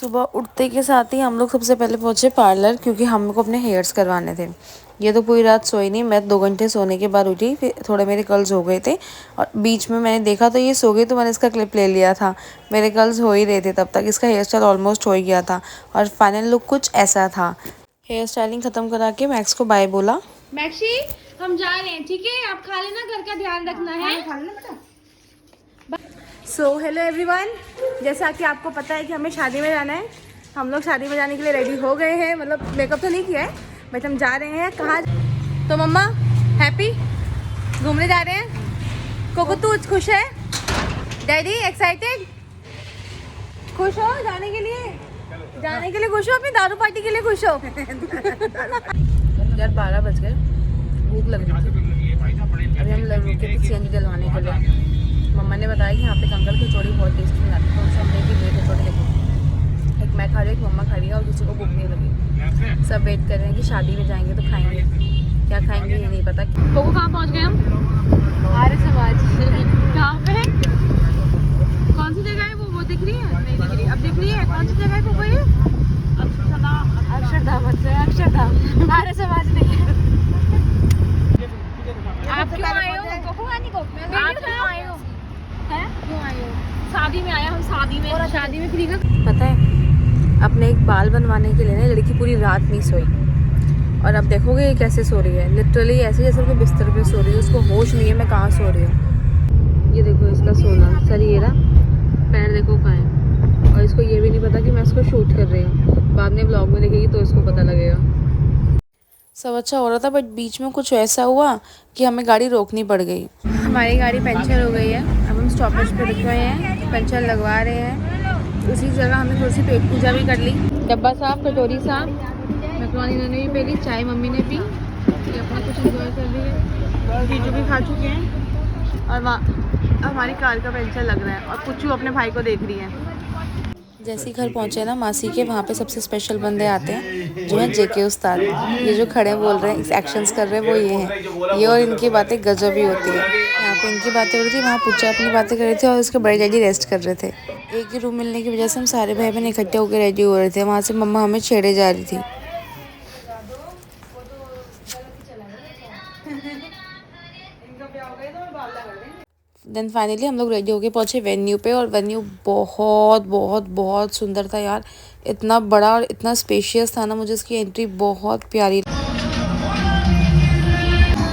सुबह उठते के साथ ही हम लोग सबसे पहले पहुंचे पार्लर, क्योंकि हमको अपने हेयर्स करवाने थे। ये तो पूरी रात सोई नहीं, मैं 2 घंटे सोने के बाद उठी, फिर थोड़े मेरे कर्ल्स हो गए थे और बीच में मैंने देखा तो ये सो गई, तो मैंने इसका क्लिप ले लिया था। मेरे कर्ल्स हो ही रहे थे तब तक, इसका हेयर स्टाइल ऑलमोस्ट हो ही गया था और फाइनल लुक कुछ ऐसा था। हेयर स्टाइलिंग ख़त्म करा के मैक्स को बाय बोला। मैक्सी हम जा रहे हैं, ठीक है? आप खा लेना, घर का ध्यान रखना है। खा लेना बेटा। सो हेलो एवरीवन, जैसा कि आपको पता है कि हमें शादी में जाना है। हम लोग शादी में जाने के लिए रेडी हो गए हैं, मतलब मेकअप तो नहीं किया है, बट हम जा रहे हैं। कहाँ? तो मम्मा हैप्पी, घूमने जा रहे हैं। कोको तू खुश है? Daddy excited? खुश हो जाने के लिए? जाने के लिए खुश हो? अपनी दारू पार्टी के लिए खुश हो? यार 12 बज गए, भूख लग रही थी। अभी हम लोग रुके थे CNG डलवाने के लिए। मम्मा ने बताया कि यहाँ पे कंकल कचौड़ी बहुत टेस्टी बनाती है, तो सब लेके गए कचौड़ी लेके। एक मैं खा रही, एक मम्मा खा रही है और किसी को भूख नहीं लगी। सब वेट कर रहे हैं कि शादी में जाएंगे तो खाएंगे, क्या खाएंगे ये नहीं पता। कोको कहाँ पहुँच गए हम? आर्य समाज। कहाँ पे? कौन सी जगह है वो दिख रही है? नहीं दिख रही। अब दिख रही है? कौन सी जगह है कोको? ये अक्षरधाम। अक्षरधाम आर्य समाज नहीं। आप क्यों आए हो? कोको खाने को? आप क्यों आए हो? क्यों आए हो? शादी में आया, हम शादी में। और शादी में फ्री का पता है, अपने एक बाल बनवाने के लिए ना लड़की पूरी रात नहीं सोई। और अब देखोगे ये कैसे सो रही है, लिटरली ऐसे जैसे उसके बिस्तर पे सो रही है। उसको होश नहीं है मैं कहाँ सो रही हूँ। ये देखो इसका सोना, सर ये रहा, पैर देखो कहाँ है। और इसको ये भी नहीं पता कि मैं इसको शूट कर रही हूँ। बाद में ब्लॉग में देखेगी तो इसको पता लगेगा। सब अच्छा हो रहा था, बट बीच में कुछ ऐसा हुआ कि हमें गाड़ी रोकनी पड़ गई। हमारी गाड़ी पंचर हो गई है, अब हम स्टॉपेज पे रुके हुए हैं, पंचर लगवा रहे हैं। उसी जगह हमने थोड़ी सी पेट पूजा भी कर ली। डब्बा साफ, कटोरी साफ, मैक्रोनी इन्होंने भी पी ली, चाय मम्मी ने पी। ये अपना कुछ इंजॉय कर रही है, जीजू भी खा चुके हैं। और वहाँ हमारी कार का पंचर लग रहा है और पुच्चू अपने भाई को देख रही है। जैसे ही घर पहुंचे ना मासी के, वहाँ पे सबसे स्पेशल बंदे आते हैं जो है JK उस्ताद। ये जो खड़े बोल रहे हैं, एक्शंस कर रहे हैं, वो ये हैं। ये और इनकी बातें गजब ही होती है। यहाँ पे इनकी बातें हो रही थी, वहाँ पुच्चा अपनी बातें कर रही थी और उसके बड़े डैडी रेस्ट कर रहे थे। एक ही रूम मिलने की वजह से हम सारे भाई बहन इकट्ठे होकर रेडी हो रहे थे। वहाँ से मम्मा हमें छेड़े जा रही थी। देन फाइनली हम लोग रेडी होके पहुँचे वेन्यू पे, और वेन्यू बहुत बहुत बहुत सुंदर था यार। इतना बड़ा और इतना स्पेशियस था ना, मुझे इसकी एंट्री बहुत प्यारी।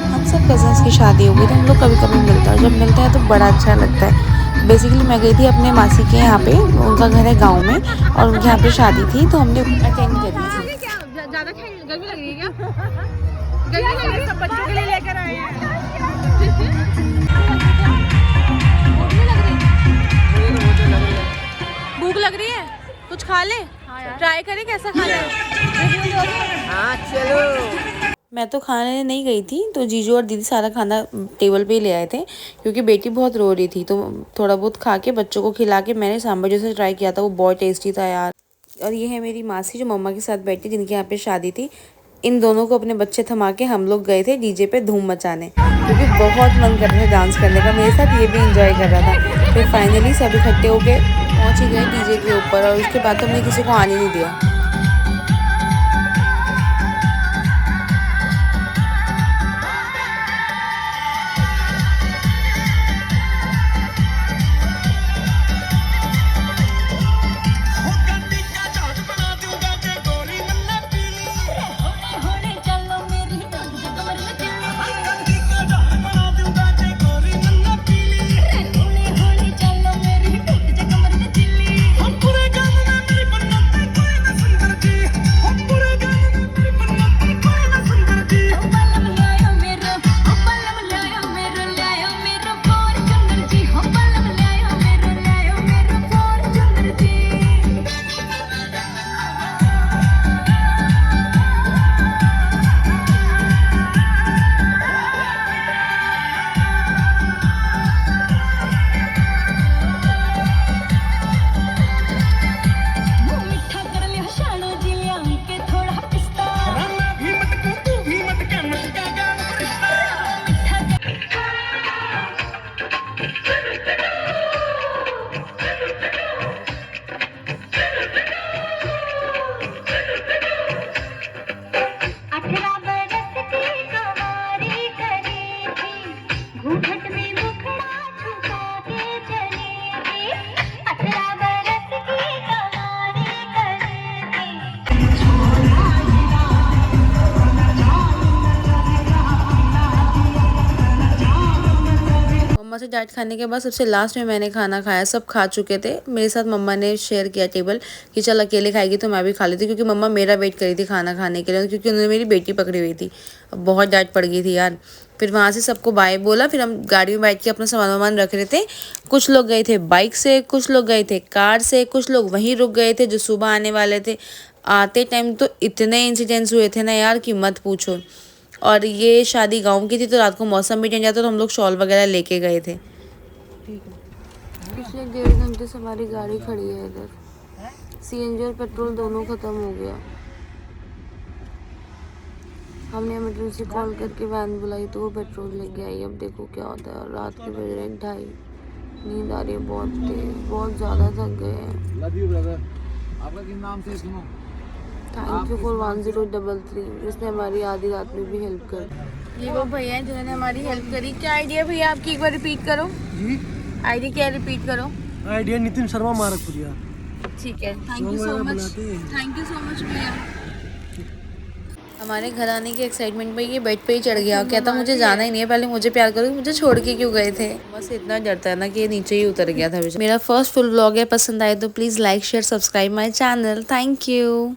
हम सब कजन्स की शादी हो गई तो हम लोग कभी कभी मिलते हैं, और जब मिलते हैं तो बड़ा अच्छा लगता है। बेसिकली मैं गई थी अपने मासी के यहाँ पे, उनका घर है गाँव में और उनके यहाँ पे शादी थी, तो हमने अटेंड करी थी। ज़्यादा गर्मी लग रही है क्या? गर्मी लग रही है, सब बच्चों के लिए लेकर आए हैं। भूख लग रही है, कुछ खा ले। ट्राई करें कैसा खाना है। हाँ चलो। मैं तो खाने नहीं गई थी, तो जीजू और दीदी सारा खाना टेबल पे ही ले आए थे, क्योंकि बेटी बहुत रो रही थी। तो थोड़ा बहुत खा के बच्चों को खिला के मैंने सांभर जैसे ट्राई किया था, वो बहुत टेस्टी था यार। और ये है मेरी मासी जो मम्मा के साथ बैठी, जिनके यहाँ पे शादी थी। इन दोनों को अपने बच्चे थमा के हम लोग गए थे DJ पे धूम मचाने, क्योंकि बहुत मन कर रहा था डांस करने का। मेरे साथ ये भी इंजॉय कर रहा था। फिर फाइनली सब इकट्ठे होके पहुँच ही गए DJ के ऊपर, और उसके बाद तो हमने किसी को आने नहीं दिया। डाइट खाने के बाद सबसे लास्ट में मैंने खाना खाया। सब खा चुके थे, मेरे साथ मम्मा ने शेयर किया टेबल कि चल अकेले खाएगी तो मैं भी खा लेती, क्योंकि मम्मा मेरा वेट करी थी खाना खाने के लिए, क्योंकि उन्होंने मेरी बेटी पकड़ी हुई थी। अब बहुत डाइट पड़ गई थी यार। फिर वहाँ से सबको बाय बोला, फिर हम गाड़ी में बैठ के अपना सामान वामान रख रहे थे। कुछ लोग गए थे बाइक से, कुछ लोग गए थे कार से, कुछ लोग वहीं रुक गए थे जो सुबह आने वाले थे। आते टाइम तो इतने इंसिडेंट्स हुए थे ना यार कि मत पूछो। और ये शादी गांव की थी तो रात को मौसम भी चेंज आता तो हम लोग शॉल वगैरह लेके गए थे। पिछले 1.5 घंटे से हमारी गाड़ी खड़ी है इधर। सीएनजी और पेट्रोल दोनों ख़त्म हो गया। हमने इमरजेंसी कॉल करके वैन बुलाई तो वो पेट्रोल लेके आई। अब देखो क्या होता है। रात के बज रहे 2:30। नींद आ रही है बहुत तेज, बहुत ज़्यादा थक गए हैं। Love you brother. आपका किस नाम से सुनो? थैंक यू फॉर 1033 जिसने हमारी आधी रात में भी हेल्प कर। ये वो भैया हैं जिन्होंने हमारी हेल्प करी। क्या आइडिया भैया आपकी, एक बार रिपीट करो जी। आइडिया। क्या रिपीट करो आइडिया नितिन शर्मा मारकपुरिया। ठीक है, thank you so much, thank you so much भैया। हमारे घर आने की एक्साइटमेंट में ये बेड पे ही चढ़ गया, कहता मुझे जाना ही नहीं है, पहले मुझे प्यार करो, मुझे छोड़ के क्यों गए थे। बस इतना डरता है ना कि ये नीचे ही उतर गया था। मेरा फर्स्ट फुल व्लॉग है, पसंद आए तो please like share subscribe my channel. Thank you.